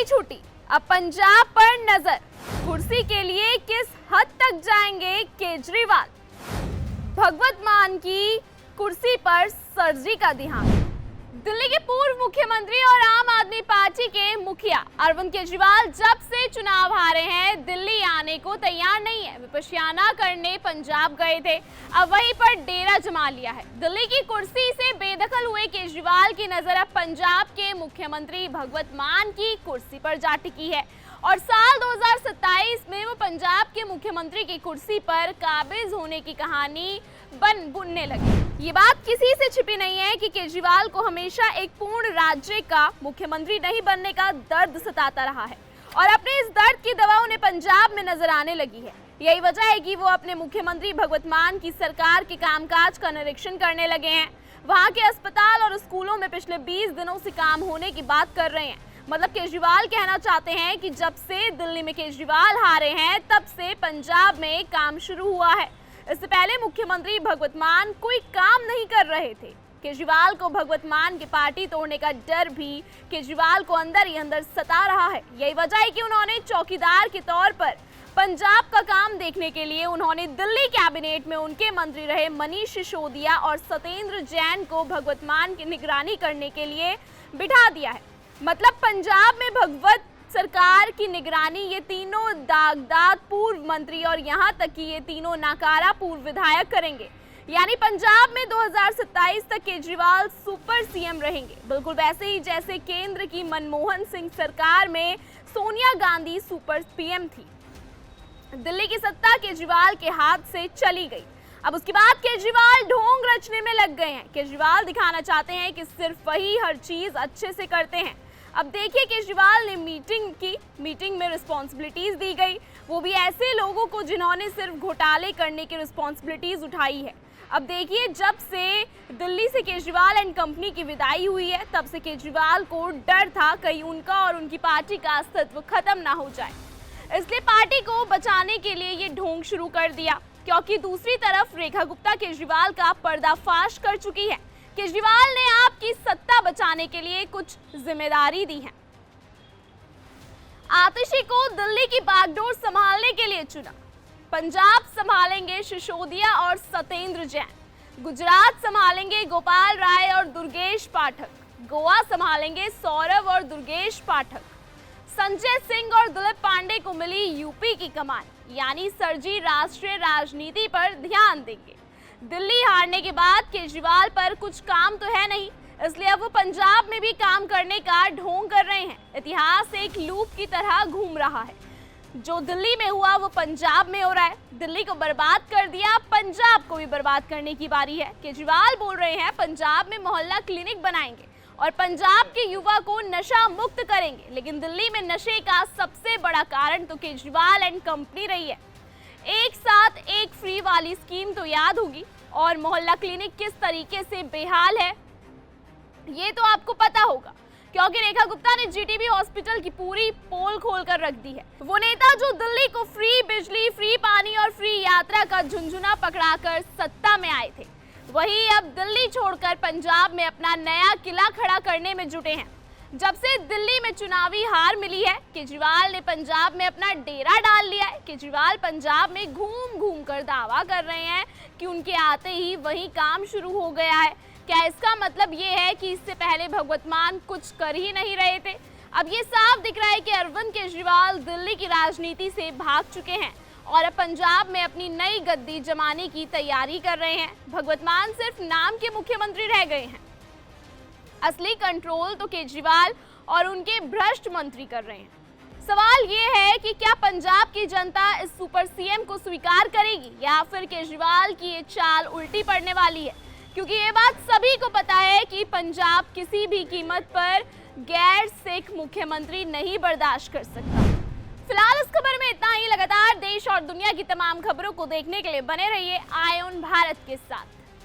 दिल्ली छूटी, अब पंजाब पर नजर। कुर्सी के लिए किस हद तक जाएंगे केजरीवाल? भगवत मान की कुर्सी पर सर्जी का ध्यान। दिल्ली के पूर्व मुख्यमंत्री और आम आदमी पार्टी के मुखिया अरविंद केजरीवाल जब से चुनाव हारे हैं, दिल्ली आने को तैयार नहीं है। विपश्यना करने पंजाब गए थे, अब वहीं पर डेरा जमा लिया है। दिल्ली की कुर्सी से बेदखल हुए केजरीवाल की नजर अब पंजाब के मुख्यमंत्री भगवत मान की कुर्सी पर जा टिकी है और साल 2027 में वो पंजाब के मुख्यमंत्री की कुर्सी पर काबिज होने की कहानी बुनने लगे। ये बात किसी से छिपी नहीं है कि केजरीवाल को हमेशा एक पूर्ण राज्य का मुख्यमंत्री नहीं बनने का दर्द सताता रहा है और अपने इस दर्द की दवा उन्हें पंजाब में नजर आने लगी है। यही वजह है कि वो अपने मुख्यमंत्री भगवत मान की सरकार के कामकाज का निरीक्षण करने लगे हैं। वहां के अस्पताल और स्कूलों में पिछले 20 दिनों से काम होने की बात कर रहे हैं। मतलब केजरीवाल कहना चाहते हैं कि जब से दिल्ली में केजरीवाल हारे हैं, तब से पंजाब में काम शुरू हुआ है। इससे पहले मुख्यमंत्री भगवत मान कोई काम नहीं कर रहे थे। केजरीवाल को भगवत मान की पार्टी तोड़ने का डर भी केजरीवाल को अंदर ही अंदर सता रहा है। यही वजह है कि उन्होंने चौकीदार के तौर पर पंजाब का काम देखने के लिए उन्होंने दिल्ली कैबिनेट में उनके मंत्री रहे मनीष सिसोदिया और सत्येंद्र जैन को भगवत मान की निगरानी करने के लिए बिठा दिया है। मतलब पंजाब में भगवत सरकार की निगरानी ये तीनों दागदार पूर्व मंत्री और यहाँ तक कि ये तीनों नाकारा पूर्व विधायक करेंगे। यानी पंजाब में 2027 तक केजरीवाल सुपर सीएम रहेंगे, बिल्कुल वैसे ही जैसे केंद्र की मनमोहन सिंह सरकार में सोनिया गांधी सुपर पीएम थी। दिल्ली की सत्ता केजरीवाल के हाथ से चली गई। अब उसके बाद केजरीवाल ढोंग रचने में लग गए हैं। केजरीवाल दिखाना चाहते हैं कि सिर्फ वही हर चीज अच्छे से करते हैं। अब देखिए, केजरीवाल ने मीटिंग में रिस्पॉन्सिबिलिटीज दी गई, वो भी ऐसे लोगों को जिन्होंने सिर्फ घोटाले करने की रिस्पॉन्सिबिलिटीज उठाई है। अब देखिए, जब से दिल्ली से केजरीवाल एंड कंपनी की विदाई हुई है, तब से केजरीवाल को डर था कहीं उनका और उनकी पार्टी का अस्तित्व खत्म ना हो जाए। इसलिए पार्टी को बचाने के लिए ये ढोंग शुरू कर दिया, क्योंकि दूसरी तरफ रेखा गुप्ता केजरीवाल का पर्दाफाश कर चुकी है। केजरीवाल ने आपकी सत्ता बचाने के लिए कुछ जिम्मेदारी दी है। आतिशी को दिल्ली की बागडोर संभालने के लिए चुना। पंजाब संभालेंगे सिसोदिया और सत्येंद्र जैन, गुजरात संभालेंगे गोपाल राय और दुर्गेश पाठक, गोवा संभालेंगे सौरभ और दुर्गेश पाठक, संजय सिंह और दिलीप पांडे को मिली यूपी की कमान। यानी सरजी राष्ट्रीय राजनीति पर ध्यान देंगे। दिल्ली हारने के बाद केजरीवाल पर कुछ काम तो है नहीं, इसलिए अब वो पंजाब में भी काम करने का ढोंग कर रहे हैं। इतिहास एक लूप की तरह घूम रहा है। जो दिल्ली में हुआ वो पंजाब में हो रहा है। दिल्ली को बर्बाद कर दिया, पंजाब को भी बर्बाद करने की बारी है। केजरीवाल बोल रहे हैं पंजाब में मोहल्ला क्लिनिक बनाएंगे और पंजाब के युवा को नशा मुक्त करेंगे। लेकिन दिल्ली में नशे का सबसे बड़ा कारण तो केजरीवाल एंड कंपनी रही है। एक साथ एक फ्री वाली स्कीम तो याद होगी, और मोहल्ला क्लिनिक किस तरीके से बेहाल है ये तो आपको पता होगा, क्योंकि रेखा गुप्ता ने जीटीबी हॉस्पिटल की पूरी पोल खोल कर रख दी है। वो नेता जो दिल्ली को फ्री बिजली, फ्री पानी और फ्री यात्रा का झुंझुना पकड़ाकर सत्ता में आए थे, वही अब दिल्ली छोड़कर पंजाब में अपना नया किला खड़ा करने में जुटे हैं। जब से दिल्ली में चुनावी हार मिली है, केजरीवाल ने पंजाब में अपना डेरा डाल लिया है। केजरीवाल पंजाब में घूम घूम कर दावा कर रहे हैं कि उनके आते ही वही काम शुरू हो गया है। क्या इसका मतलब ये है कि इससे पहले भगवत मान कुछ कर ही नहीं रहे थे? अब ये साफ दिख रहा है कि अरविंद केजरीवाल दिल्ली की राजनीति से भाग चुके हैं और अब पंजाब में अपनी नई गद्दी जमाने की तैयारी कर रहे हैं। भगवत मान सिर्फ नाम के मुख्यमंत्री रह गए हैं, असली कंट्रोल तो केजरीवाल और उनके भ्रष्ट मंत्री कर रहे हैं। सवाल ये है कि क्या पंजाब की जनता इस सुपर सीएम को स्वीकार करेगी या फिर केजरीवाल की ये चाल उल्टी पड़ने वाली है? क्योंकि ये बात सभी को पता है कि पंजाब किसी भी कीमत पर गैर सिख मुख्यमंत्री नहीं बर्दाश्त कर सकता। फिलहाल इस खबर में इतना ही। लगातार देश और दुनिया की तमाम खबरों को देखने के लिए बने रहिए आईऑन भारत के साथ।